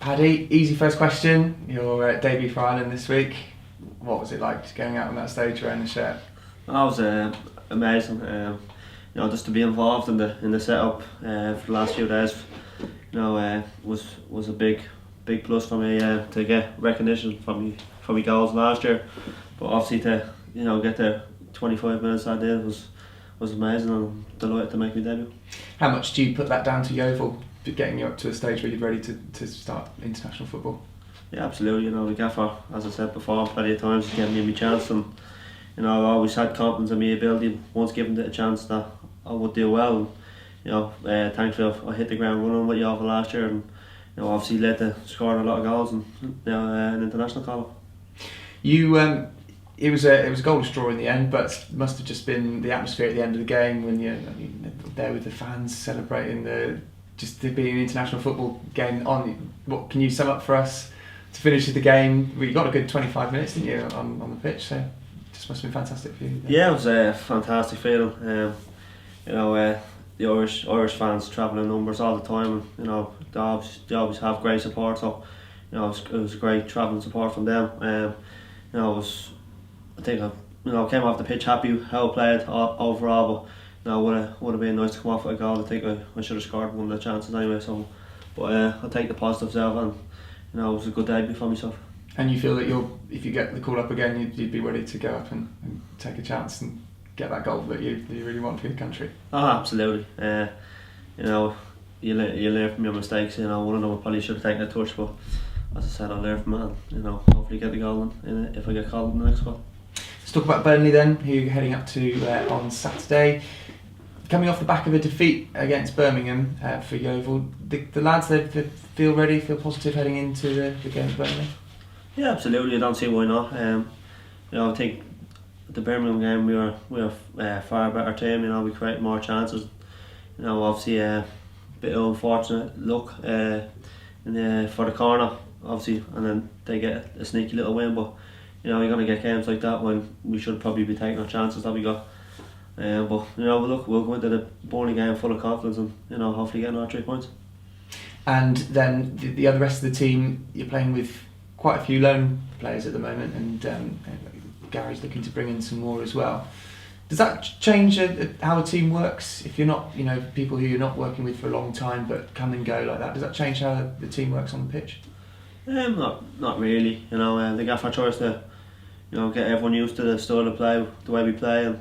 Paddy, easy first question. Your debut for Ireland this week. What was it like going out on that stage wearing the shirt? That was amazing. Just to be involved in the setup for the last few days, was a big plus for me to get recognition from my goals last year. But obviously to get there 25 minutes that day was amazing, and I'm delighted to make my debut. How much do you put that down to Yeovil getting you up to a stage where you're ready to start international football? Yeah, absolutely. The gaffer, as I said before, plenty of times, he's given me my chance, and I've always had confidence in my ability. Once given it a chance, that I would do well. And thankfully I hit the ground running with Yeovil last year, and obviously led to scoring a lot of goals and an international call. It was a goalless draw in the end, but it must have just been the atmosphere at the end of the game when you're there with the fans celebrating just being an international football game on. What can you sum up for us to finish the game? Well, you got a good 25 minutes, didn't you, on the pitch? So it just must have been fantastic for you. Yeah, it was a fantastic feeling. The Irish fans travel in numbers all the time, and they always have great support. So it was great travelling support from them. I think I came off the pitch happy how I played overall, but would have been nice to come off with a goal. I think I should have scored one of the chances anyway. So, but I'll take the positives out, and it was a good debut for myself. And you feel that if you get the call up again, you'd be ready to go up and take a chance and get that goal that you really want for your country? Oh, absolutely. You learn from your mistakes. One of them I probably should have taken a touch, but as I said, I'll learn from it, and hopefully get the goal in it if I get called in the next one. Let's talk about Burnley then, who you're heading up to on Saturday. Coming off the back of a defeat against Birmingham for Yeovil, the lads, they feel ready, feel positive heading into the game of Burnley? Yeah, absolutely. I don't see why not. I think the Birmingham game we were far better team. We create more chances. Obviously a bit of unfortunate luck for the corner, obviously, and then they get a sneaky little win. But you're going to get games like that when we should probably be taking our chances that we got. But we'll go into the Burnley game full of confidence, and hopefully get another 3 points. And then the other rest of the team, you're playing with quite a few loan players at the moment, and Gary's looking to bring in some more as well. Does that change how a team works? If you're not, people who you're not working with for a long time but come and go like that, does that change how the team works on the pitch? Not really. The gaffer tries to get everyone used to the style of play, the way we play, and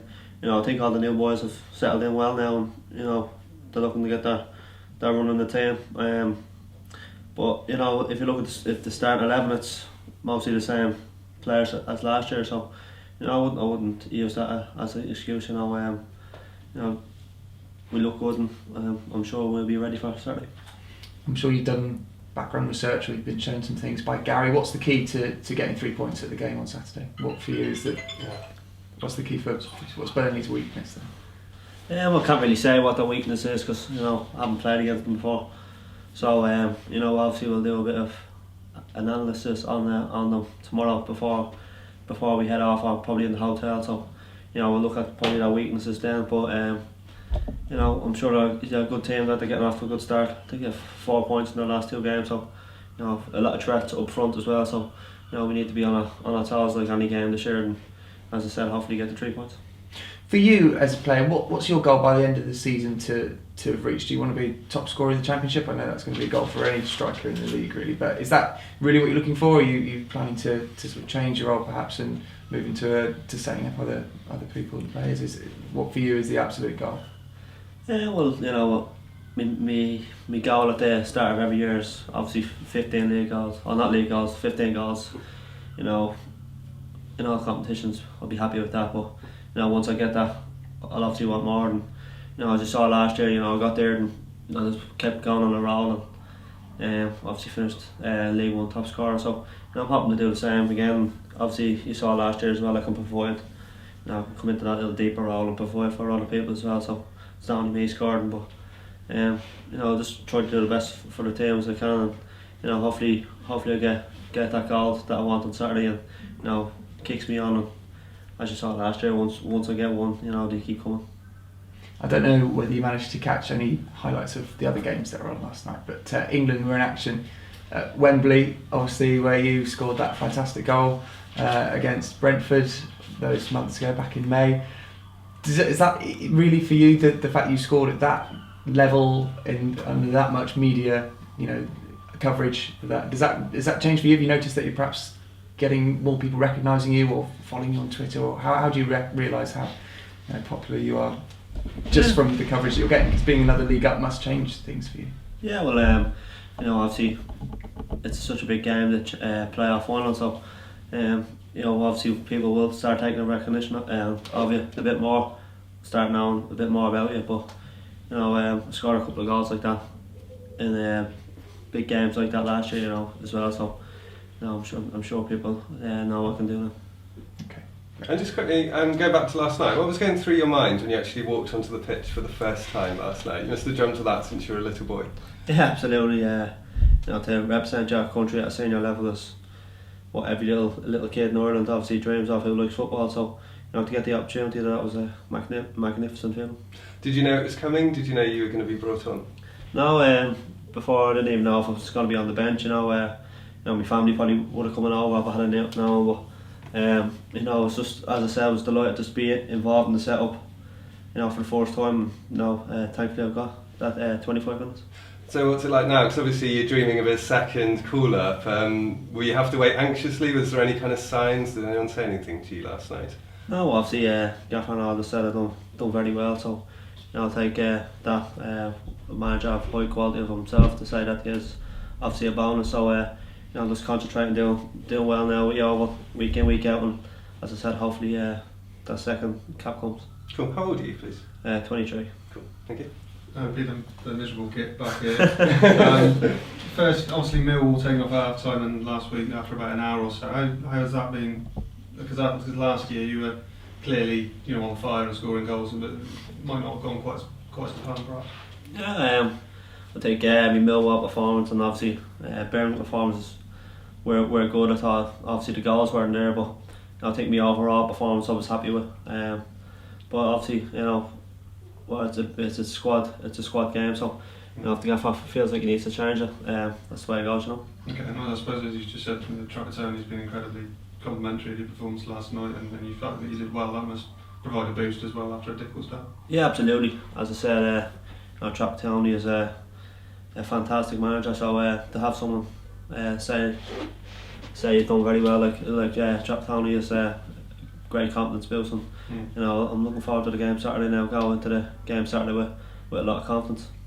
I think all the new boys have settled in well now, and they're looking to get their run in the team. But if you look at the start 11, it's mostly the same players as last year. So I wouldn't use that as an excuse. We look good, and I'm sure we'll be ready for Saturday. I'm sure you've done background research, or you've been shown some things by Gary. What's the key to getting 3 points at the game on Saturday? What for you is that? What's the key for what's Burnley's weakness then? I can't really say what the weakness is, because I haven't played against them before. So obviously we'll do a bit of analysis on them tomorrow before we head off, or probably in the hotel. So we'll look at probably their weaknesses then. But I'm sure they're a good team, that they're getting off to a good start. They get 4 points in their last 2 games, so a lot of threats up front as well. So we need to be on our toes like any game this year, and as I said, hopefully get the 3 points. For you as a player, what's your goal by the end of the season to have reached? Do you want to be top scorer in the Championship? I know that's going to be a goal for any striker in the league, really, but is that really what you're looking for? Or are you planning to sort of change your role perhaps and move into setting up other people and players? What for you is the absolute goal? Yeah, well, my goal at the start of every year is obviously 15 league goals, or not league goals, 15 goals. In all competitions, I'll be happy with that. But once I get that, I'll obviously want more. And as you saw last year, I got there and I just kept going on a roll, and obviously finished League One top scorer. So I'm hoping to do the same again. Obviously, you saw last year as well, I can provide. Come into that little deeper role and provide for other people as well. So it's not only me scoring, but just try to do the best for the team as I can, and hopefully I get that goal that I want on Saturday, and kicks me on. And as you saw last year, once I get one, they keep coming. I don't know whether you managed to catch any highlights of the other games that were on last night, but England were in action Wembley, obviously, where you scored that fantastic goal against Brentford those months ago, back in May. Is that really for you, the fact you scored at that level and under that much media, coverage for that? Does that change for you? Have you noticed that you're perhaps getting more people recognising you or following you on Twitter, or how do you realise how popular you are just from the coverage that you're getting? Because being another league up must change things for you. Yeah, well, obviously it's such a big game, the playoff final, so obviously people will start taking a recognition of you a bit more, start knowing a bit more about you. But I scored a couple of goals like that in big games like that last year, as well. So I'm sure people know what I can do now. Okay. And just quickly, go back to last night. What was going through your mind when you actually walked onto the pitch for the first time last night? You must have dreamt of that since you were a little boy. Yeah, absolutely. To represent your country at a senior level is what every little kid in Ireland obviously dreams of who likes football. So to get the opportunity, that was a magnificent feeling. Did you know it was coming? Did you know you were going to be brought on? No, before I didn't even know if I was going to be on the bench. My family probably would have come over if I had known, but it's just, as I said, I was delighted to be involved in the setup. For the first time. Thankfully I've got that 25 minutes. So what's it like now? Because obviously you're dreaming of a second call-up. Will you have to wait anxiously? Was there any kind of signs? Did anyone say anything to you last night? No, obviously, Gaffer and all just said I've done very well. So, I'll take that manager of high quality of himself to say that he is obviously a bonus. So, I'll just concentrate and doing well now with Yeovil week in, week out, and as I said, hopefully that second cap comes. Cool. How old are you, please? 23. Cool. Thank you. Be the miserable kid back here. First, obviously, Millwall taking off half time, and last week after about an hour or so. How has that been? Because last year you were clearly on fire and scoring goals, but it might not have gone quite as planned, perhaps. Yeah, I think Millwall performance and obviously Birmingham performances were good. I thought obviously the goals weren't there, but I think my overall performance I was happy with. But obviously it's a squad game, so if the gaffer feels like he needs to change it, that's the way it goes, Okay, and I suppose as you just said, from the Trapattoni's been incredibly complimentary of your performance last night, and you felt that you did well. That must provide a boost as well after a difficult start. Yeah, absolutely. As I said, Trapattoni is a fantastic manager, so to have someone say you've done very well like Trapattoni is great confidence boost, and I'm looking forward to the game Saturday now. Go into the game Saturday with a lot of confidence.